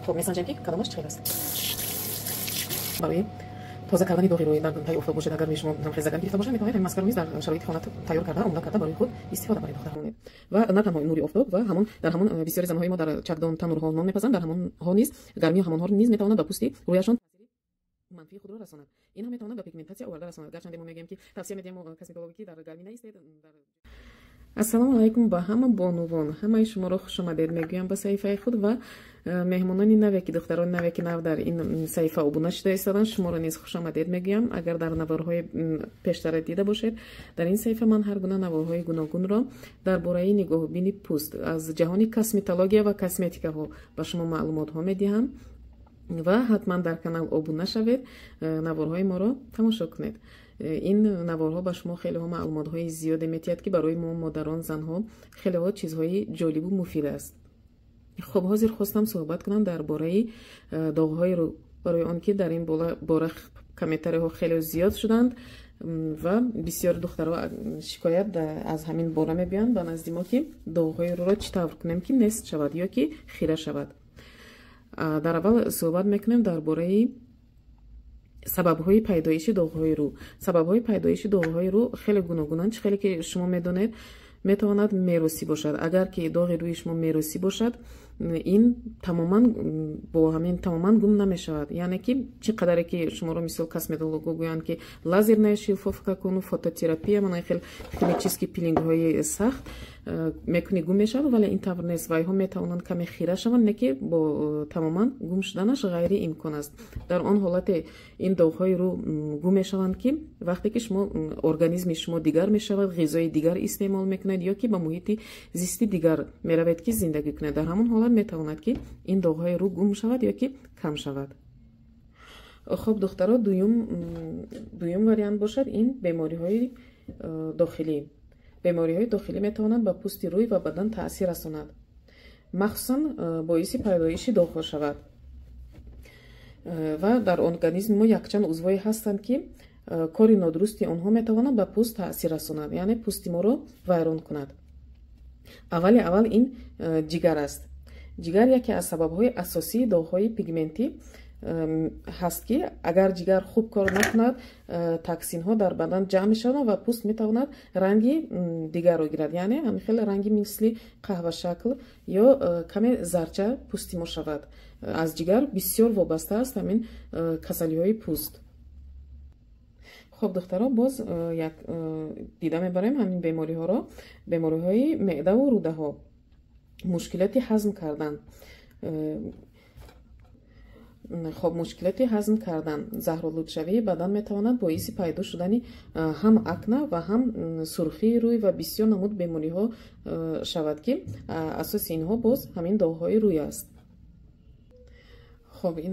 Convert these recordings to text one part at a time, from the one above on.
خب میسنجیم که کدامش چه است. برای تازه کردن داغی روی در تای افتاد باشد، اگر شما خیزگان گرفته باشید میتونید این ماسک رو میز در شرایط خانه تیار کرده عمده کرده برای خود استفاده برای دختران. و نه تنها نوری افتاد و همون در همون بسیاری زنهای ما در چکدان تنورها نان میپزند، در همون ها نیز گرمی همون ها نیز میتواند به پوستی رویشان منفی خود را رساند. این هم میتواند به پیگمنتاسیا آورده رساند. گرچه ما میگیم که توصیه میدیم کسمتولوژی در گرمی نیست. السلام علیکم با همه بانوان، همه شما را خوش آمدید میگویم به صفحه خود و مهمانان نوی که دختران نوی که نو در این صفحه ابونه شده ایستادن شما را نیز خوش آمدید میگویم. اگر در نوارهای پیشتر دیده باشید در این صفحه من هر گونه نوارهای گوناگون را درباره نگاه بینی پوست از جهان کسمتولوژی و کسمتیکا ها به شما معلومات ها میدهم و حتما در کانال ابونه شوید، نوارهای ما را تماشا کنید. این نوارها به شما خیلی ها معلومات های زیادی میتید که برای ما مادران زنها خیلی ها چیزهای جالب و مفید است. خب حاضر خواستم صحبت کنم درباره داغ‌های رو، برای آنکه در این باره کامنتاری ها خیلی زیاد شدند و بسیار دخترها شکایت از همین باره میبینند به نزد ما که داغ‌های رو را چطور کنیم که نست شود یا که خیره شود. در اول صحبت میکنیم درباره سبب‌های پیدایش داغ‌های رو. سبب‌های پیدایش داغ‌های رو خیلی گوناگونند. خیلی که شما میدونید میتواند میراثی باشد. اگر که داغ روی شما میراثی باشد این تماما با همین تماما گم نمیشود. یعنی که چقدر که شما رو مثل کسمتولوژ گویند که لازرная شفافка کن و فوتوتراپی من خیلی химический пилинг های سخت میکنی گم میشود، ولی این طور نیست. وای ها میتوانند کمی خیره شوند، نه که با تماما گم شدنش غیر امکان است. در آن حالت این داغ های رو گم میشوند که وقتی که شما ارگانیسم شما دیگر میشود، غذای دیگر استعمال میکنید یا که به محیط زیستی دیگر میروید که زندگی کنید، در همون حالت میتواند که این داغ های رو گم شود یا که کم شود. خب دخترها دویم وریانت باشد این بیماری های داخلی. بیماری های داخلی میتوانند به پوست روی و بدن تاثیر رسانند، مخصوصا باعث پیدایش داغ ها شود. و در ارگانیسم ما یکچند عضوی هستند که کاری نادرستی آنها میتوانند به پوست تاثیر رسانند، یعنی پوست ما رو ویران کند. اول این جگر است. جگر یکی از سبب‌های اساسی داغ‌های پیگمنتی هست که اگر جگر خوب کار نکند تاکسین ها در بدن جمع میشوند و پوست میتواند رنگی دیگر رو گیرد، یعنی همین خیلی رنگی مثل قهوه شکل یا کمی زرچه پوستی ما شود. از جگر بسیار وابسته است همین کسلی های پوست. خب دخترها باز یک دیده میبریم همین بیماری ها را، بیماری های معده و روده ها، مشکلاتی هضم کردن. خب مشکلاتی هضم کردن، زهرآلود شوی بدن میتواند باعث پیدا شدن هم اکنه و هم سرخی روی و بسیار نمود بیماری ها شود که اساس اینها باز همین داغ های روی است. خب این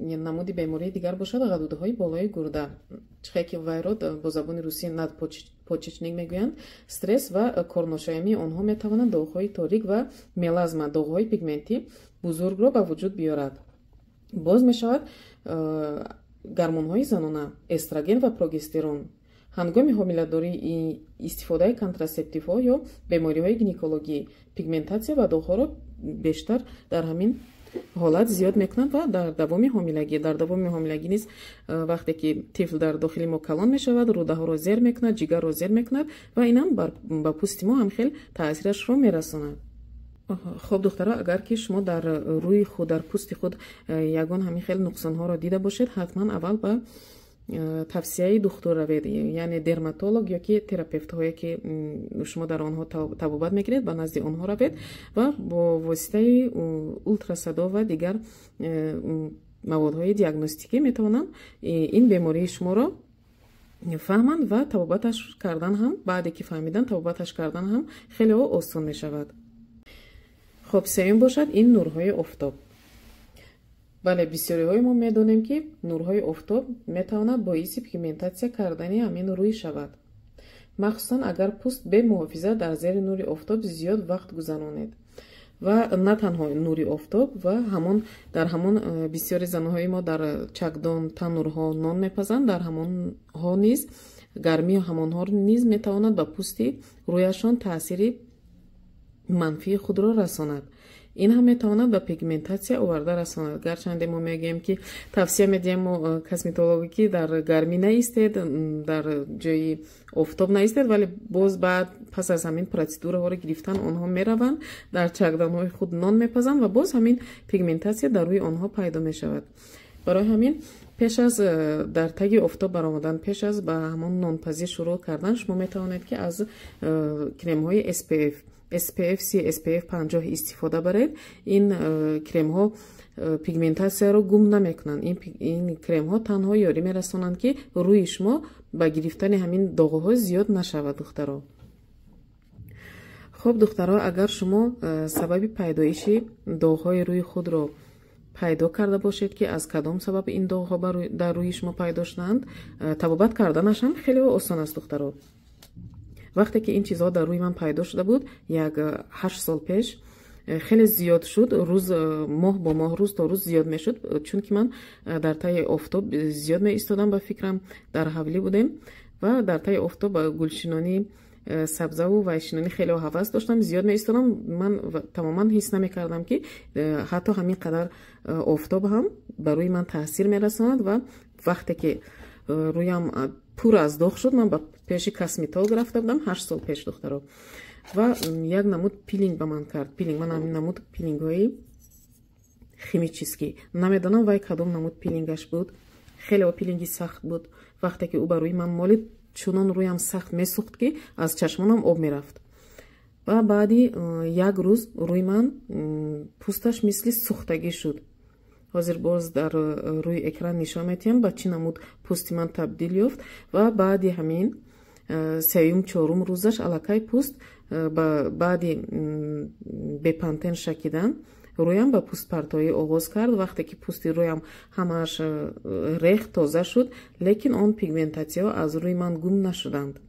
نمود بیماری دیگر باشد غدوده های بالای گرده، چه که ویرات با زبان روسی надпочечник میگویند. استرس و کارناشایمی آنها میتوانند داغ های تاریک و ملازما، داغ های پیگمنتی بزرگ را به وجود بیارد. باز می شود گرمون های زنانه، استروژن و پروگسترون. هنگام حامله‌داری استفاده کنتراسپتیو ها یا بیماری های گینکولوژی، پیگمنتاسیا و داغ ها را بیشتر در همین حالت زیاد میکنند و در دوام حاملگی نیز وقتی که طفل در داخل ما کلان می شود روده ها را زیر میکند، جگر را زیر میکند و این هم به پوست ما هم خیلی تاثیرش را میرساند. خب دخترها اگر که شما در روی خود در پوست خود یگان همین خیلی نقصان ها را دیده باشید حتما اول به توصیه دکتر روید، یعنی درماتولوژ یا که تراپیوت هایی که شما در آنها طبابت میگیرید به نزد آنها روید و با واسطه اولتراسادا و دیگر موادهای دیاگنوستیکی میتوانند این بیماری شما را فهمند و طبابتش کردن هم بعد که فهمیدن طبابتش کردن هم خیلی آسان می شود. خب سوم باشد این نورهای آفتاب. بله بسیاری های ما میدونیم که نورهای آفتاب میتواند باعث پیگمنتاسیا کردن همین روی شود، مخصوصا اگر پوست به محافظت در زیر نور آفتاب زیاد وقت گذرانید. و نه تنها نور آفتاب و در همون بسیاری زنهای ما در چکدان تنورها نان میپزند، در همون ها نیز گرمی همون ها نیز میتواند به پوست رویشان تاثیر منفی خود را رساند. این هم میتواند به پیگمنتاسیا آورده رساند. گرچند ما میگیم که توصیه میدیم کسمتولوژی در گرمی نیستید، در جای آفتاب نیستید، ولی باز بعد پس از همین پروسیدور ها رو گرفتن آنها میروند در چکدان های خود نان میپزند و باز همین پیگمنتاسیا در روی آنها پیدا میشود. برای همین پیش از در تگ آفتاب برآمدن، پیش از به همون نانپزی شروع کردن، شما میتوانید که از کرم های SPF 30 SPF 50 استفاده برید. این کرم ها پیگمنتاسیا رو گم نمیکنند. این کرم ها تنها یاری میرسانند که روی شما با گرفتن همین داغ ها زیاد نشود دخترها. خب دخترها، اگر شما سبب پیدایش داغ های روی خود رو پیدا کرده باشید که از کدام سبب این داغ ها در روی شما پیدا شدند، تبابت کردنش هم خیلی آسان است دخترها. وقتی که این چیزها در روی من پیدا شده بود، یک 8 سال پیش، خیلی زیاد شد. روز ماه با ماه، روز تا روز زیاد میشد، چون که من در تای آفتاب زیاد می ایستادم. با فکرم در حولی بودیم و در تای آفتاب با گلشنانی سبزه و وحشینانی خیلی هوس داشتم، زیاد می ایستادم. من تماما حس نمی کردم که حتی همین قدر آفتاب هم بر روی من تاثیر می رساند. و وقتی که رویم پر از داغ شد، من با پیش کسمتولوژ رفته بودم 8 سال پیش دخترها، و یک نمود پیلینگ به من کرد. من همین نمود پیلینگ های خیمیچیسکی، نمیدونم وای کدام نمود پیلینگش بود. خیلی پیلینگی سخت بود. وقتی که او بر روی من مالید، چونان رویم سخت میسوخت که از چشمانم آب میرفت. و بعدی یک روز روی من پوستش مثل سوختگی شد. حاضر باز در روی اکران نشان میتیم با چی نمود پوستی من تبدیل یافت. و بعدی همین سیوم چهارم روزش علاقه پوست بعدی بپانتن شکیدن رویم با پوست پرتایی آغاز کرد. وقتی که پوستی رویم همش ریخت تازه شد، لیکن آن پیگمنتاسیا از روی من گم نشدند.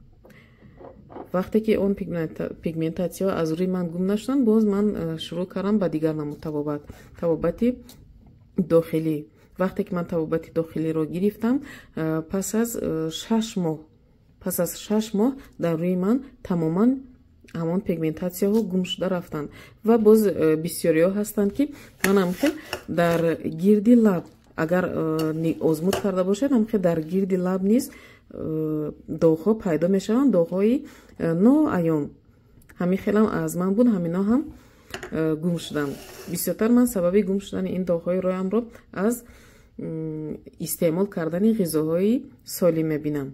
وقتی که اون پیگمنتاسیا از روی من گم نشدند، باز من شروع کردم با دیگر نمود تبابت داخلی. وقتی که من تبابت داخلی رو گرفتم، پس از 6 ماه در روی من تماما همون پیگمنتاسیا ها گم شده رفتند. و باز بسیاری ها هستند که من هم خیلی در گیردی لب، اگر آزمود کرده باشد، هم خیلی در گیردی لب نیز داغ ها پیدا می شوند، داغ های ناعیان. همین خیلی هم از من بود، همینا هم گم شدن. بسیارتر من سبب گم شدن این داغ های رویم رو از استعمال کردن غذاهای سالم میبینم.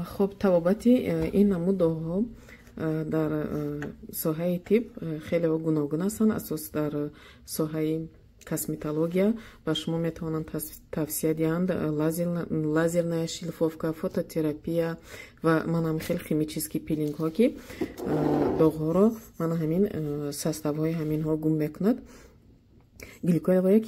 خب تبابت این نمود داغ ها در ساحه طب خیلی گوناگون هستند. اساس در ساحه کسمتولوژیا و شما میتوانند توصیه دهند لازерная шлифовка، فوتوتراپیا و من هم خیلی خیمیچیسکی پیلینگ ها که داغ ها را من همین سستو های همین ها گم میکند. гликоловая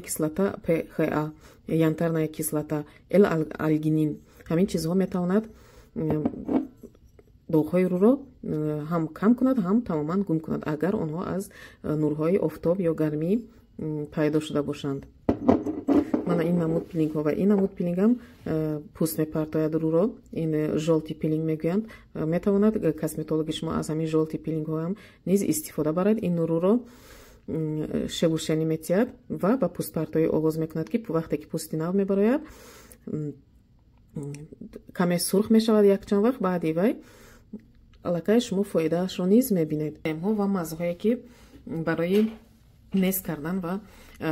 кислота PHA، янтарная кислота، L-аргинин، همین چیزها میتواند داغ های رو هم کم کند، هم تماما گم کند اگر آنها از نورهای آفتاب یا گرمی پیدا شده باشند. من این نمود پیلینگ ها و این نمود پیلینگ هم پوست میپرتاید رو این ژولتی پیلینگ میگویند. میتواند کسمتولوژ شما از همین ژولتی پیلینگ ها هم نیز استفاده برد. این نور رو شبوشنی میتید و با پوست پرتایی آغاز میکند که وقتی که پوستی نو میبراید کمی سرخ میشود یک چند وقت. بعدی وی علاقه شما فایده اش رو نیز میبینید. ها و مزهایی که برای نیست کردن و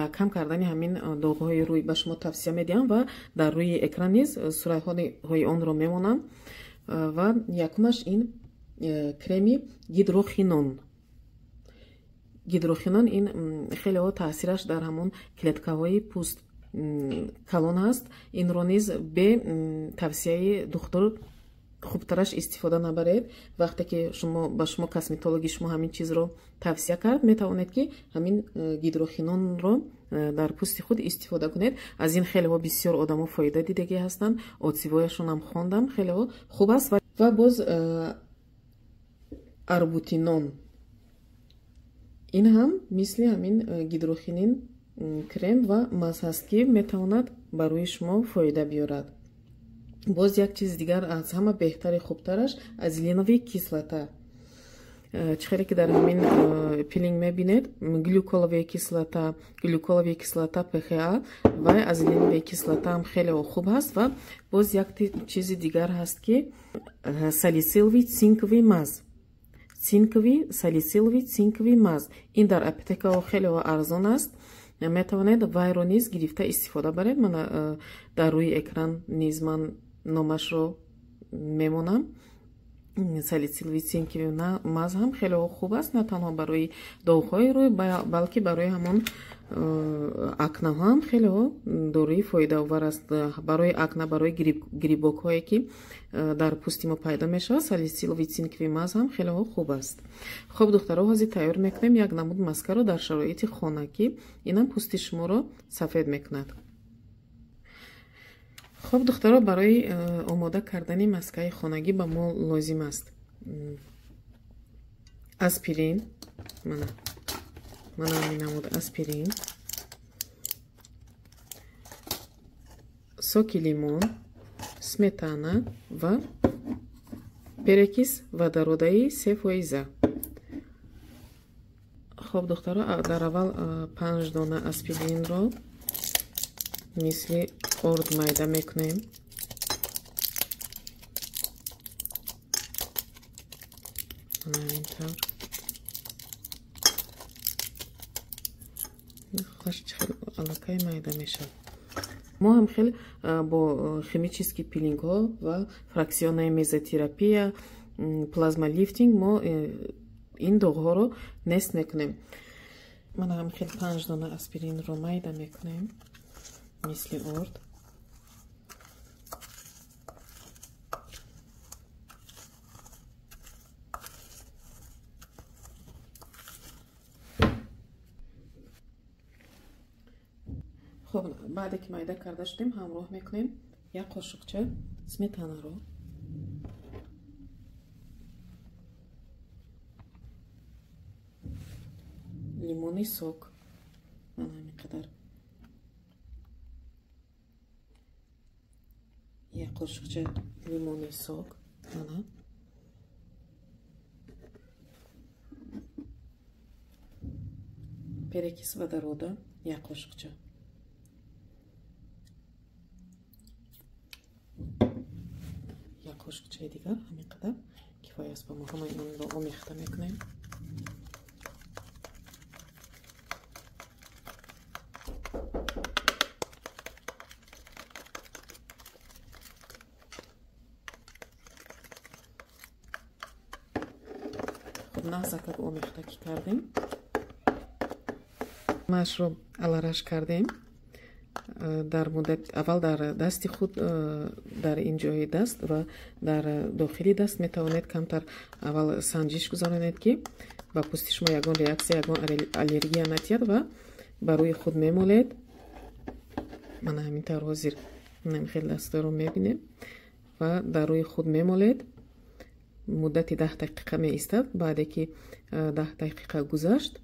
کم کردن همین داغ های روی به شما توصیه میدیم و در روی اکران نیز صورت های آن رو میمونم. و یکمش این کرمی گیدروخینون. این خیلی ها تاثیرش در همون کلیتکه های پوست کلان هست. این رو نیز به توصیه دکتر خوبترش استفاده نبرید. وقتی که با شما کسمتولوژ شما همین چیز رو توصیه کرد، میتوانید که همین گیدروخینون رو در پوست خود استفاده کنید. از این خیلی ها بسیار آدم ها فایده دیدگی هستند. آتیوایشون هم خواندم، خیلی ها خوب است. و باز اربوتینون، این هم مثل همین گیدروخینین کرم و ماسک است که میتواند برای شما فایده بیارد. باز یک چیز دیگر از همه بهتر خوبترش از لینوی کیسلتا. чихеле ки дар ҳамин пилинг мебинед глюколовая кислота ПХА ва азелиновая кислотаам хеле хуб ҳаст ва боз як чизи дигар ҳаст ки салисиловый цинковый маз салисиловый цинковый маз ин дар аптекаҳо хеле арзон аст метавонед вайро низ гирифта истифода баред ман дар рӯи экран низ ман номашро мемонам салисиловый цинковый маз ҳам хеле хуб аст на танҳо барои доғҳои рӯй балки барои ҳамон акнаҳо ҳам хеле дорои фоидаовар аст барои акна барои грибокҳое ки дар пӯсти мо пайдо мешавад салисиловый цинковый маз ҳам хеле хуб аст. хуб духтаро ҳозир тайёр мекунем як намуд маскаро дар шароити хонагӣ инам пӯсти шуморо сафед мекунад. хуб духтаро барои омода кардани маскаи хонагӣ ба мо лозим аст аспирин mana namud aspirin, соки лимон, сметана ва перекис водородаи 3%. хуб духтаро дар аввал 5 дона аспиринро мисли орд майда мекунем. аллакай майда мешавад. мо ҳам хеле бо химически пилингҳо ва фраксионаи мезотерапия, плазма лифтинг мо ин доғҳоро нест мекунем. ман ҳам хеле 5 дона аспиринро майда мекунем мисли орд. خب بعد که майда карда шудем ҳамроҳ мекунем як қошуқча сметанаро, лимони сок ман ҳамин қадар, як қошуқча лимони сок мана, перекис водорода як қошуқча, қошуқчаи дигар ҳамин қадар кифоя аст ба мо. ҳама инро омехта мекунем. хуб нағзакак омехта ки кардем, машро алараш кардем. дар муддат аввал дар дасти худ дар ин ҷои даст ва дар дохили даст метавонед камтар аввал санҷиш гузаронед ки ба пӯсти шумо ягон реаксия, ягон аллергия натиҳад ва ба рӯи худ мемолед. мана ҳаминтар ҳозир хеле дастаро мебинем ва дар рӯи худ мемолед. муддати 10 дақиқа меистад. баъде ки 10 дақиқа гузашт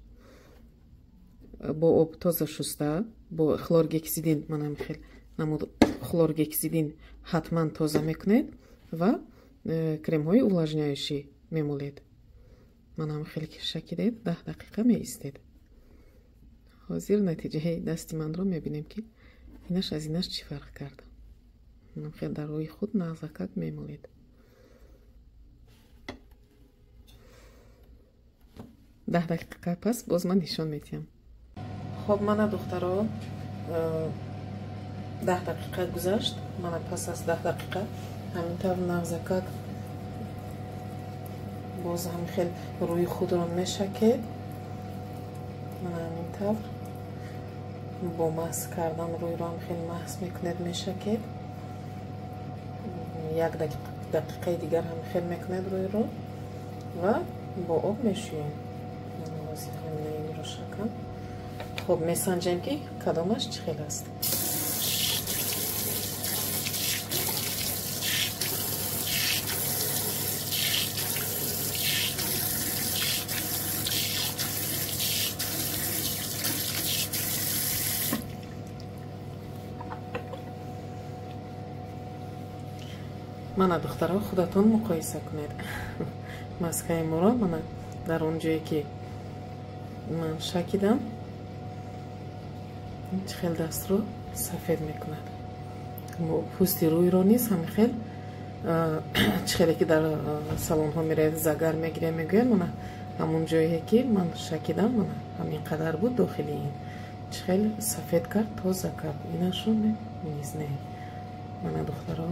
бо об тоза шуста бо хлоргексидин, манам хел намуд хлоргексидин ҳатман тоза мекунед ва кремҳои увлажняющий мемолед. манам хел шакидед 10 дақиқа меистед. ҳозир натиҷаи дасти манро мебинем ки инаш аз инаш чӣ фарқ карда. манам хел дар рӯи худ нағзакак мемолед. 10 дақиқа пас боз ман нишон метиҳам. خب мана духтаро 10 дақиқа гузашт. мана пас аз 10 дақиқа ҳаминтавр нағзакак боз ҳам хел рӯи худро мешакед. мана ҳаминтавр бо маҳз кардан рӯйро ҳам хел маҳз мекунед, мешакед. як дақиқаи дигар ҳам хел мекунед рӯйро ва бо об мешӯем. мана ҳозир ҳамина инро шакам. خب месанҷем ки кадомаш чӣ хел аст. мана духтаро худатон муқоиса кунед. маскаи моро мана در اون جایی که من شکیدم خیلی دست رو سفید میکند. پوستی روی رو نیست، همین خیلی خیلی که در سالن ها میره زگر میگیره میگه من همون جایی که من شکیدم من همین قدر بود داخلی این خیلی سفید کرد، تازه کرد. اینشون نیست. نه من دخترها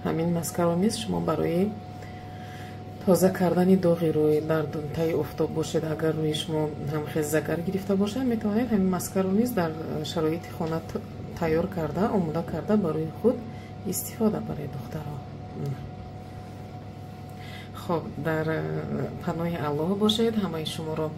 همین مسکرا نیست. شما برای تازه کردن داغی روی در تای افتاب باشید، اگر روی شما هم خیلی زگر گرفته باشه میتونید همین مسکرا نیست در شرایط خانه تیار کرده آماده کرده برای خود استفاده برای دخترها. خب در پناه الله باشید. همه شما رو